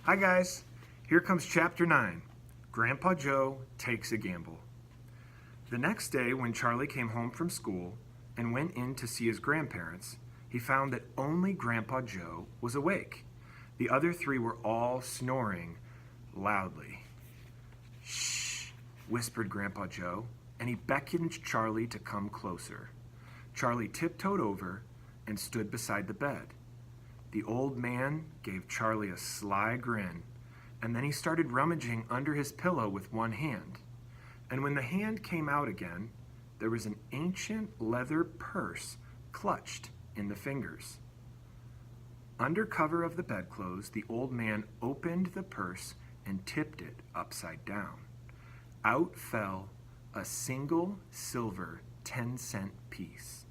Hi guys, here comes chapter 9. Grandpa Joe takes a gamble. The next day when Charlie came home from school and went in to see his grandparents, he found that only Grandpa Joe was awake. The other three were all snoring loudly. Shh, whispered Grandpa Joe, and he beckoned Charlie to come closer. Charlie tiptoed over and stood beside the bed. The old man gave Charlie a sly grin, and then he started rummaging under his pillow with one hand. And when the hand came out again, there was an ancient leather purse clutched in the fingers. Under cover of the bedclothes, the old man opened the purse and tipped it upside down. Out fell a single silver 10-cent piece.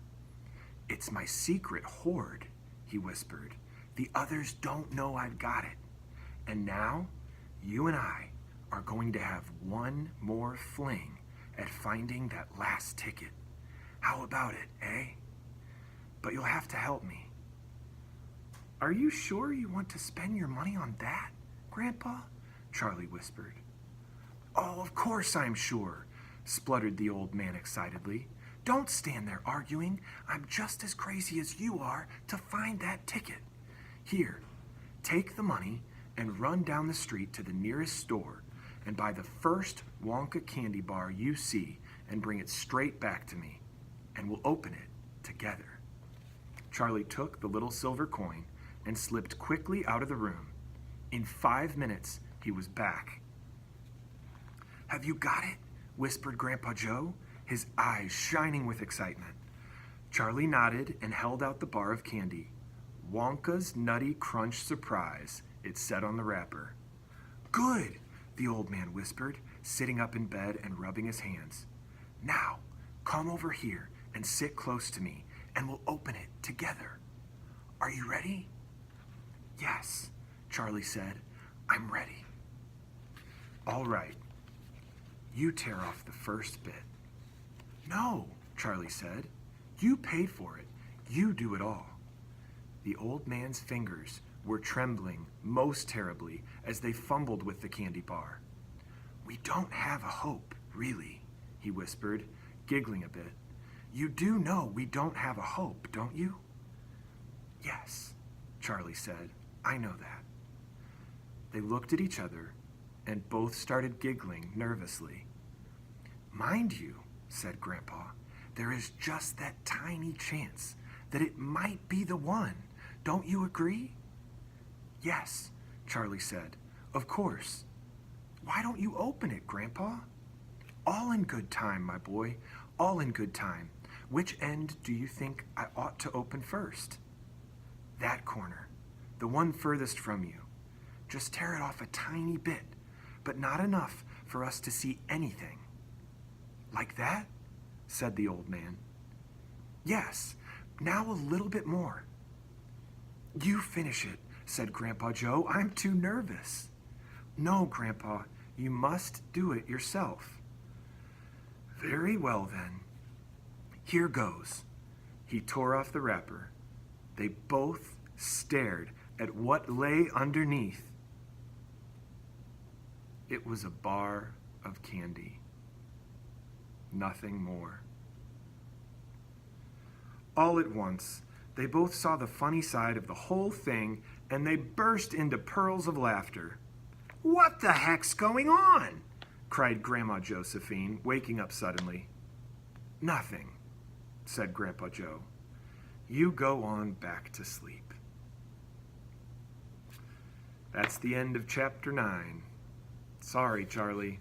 "It's my secret hoard," he whispered. "The others don't know I've got it. And now, you and I are going to have one more fling at finding that last ticket. How about it, eh? But you'll have to help me." "Are you sure you want to spend your money on that, Grandpa?" Charlie whispered. "Oh, of course I'm sure," spluttered the old man excitedly. "Don't stand there arguing. I'm just as crazy as you are to find that ticket. Here, take the money and run down the street to the nearest store and buy the first Wonka candy bar you see and bring it straight back to me, and we'll open it together." Charlie took the little silver coin and slipped quickly out of the room. In 5 minutes, he was back. "Have you got it?" whispered Grandpa Joe, his eyes shining with excitement. Charlie nodded and held out the bar of candy. "Wonka's Nutty Crunch Surprise," it said on the wrapper. "Good," the old man whispered, sitting up in bed and rubbing his hands. "Now, come over here and sit close to me, and we'll open it together. Are you ready?" "Yes," Charlie said. "I'm ready." "All right. You tear off the first bit." "No," Charlie said. "You paid for it. You do it all." The old man's fingers were trembling most terribly as they fumbled with the candy bar. "We don't have a hope, really," he whispered, giggling a bit. "You do know we don't have a hope, don't you?" "Yes," Charlie said. "I know that." They looked at each other and both started giggling nervously. "Mind you," said Grandpa, "there is just that tiny chance that it might be the one. Don't you agree?" "Yes," Charlie said. "Of course." "Why don't you open it, Grandpa?" "All in good time, my boy. All in good time. Which end do you think I ought to open first?" "That corner. The one furthest from you. Just tear it off a tiny bit, but not enough for us to see anything." "Like that?" said the old man. "Yes. Now a little bit more." "You finish it," said Grandpa Joe. "I'm too nervous." "No, Grandpa, you must do it yourself." "Very well, then. Here goes." He tore off the wrapper. They both stared at what lay underneath. It was a bar of candy. Nothing more. All at once, they both saw the funny side of the whole thing, and they burst into pearls of laughter. "What the heck's going on?" cried Grandma Josephine, waking up suddenly. "Nothing," said Grandpa Joe. "You go on back to sleep." That's the end of chapter 9. Sorry, Charlie.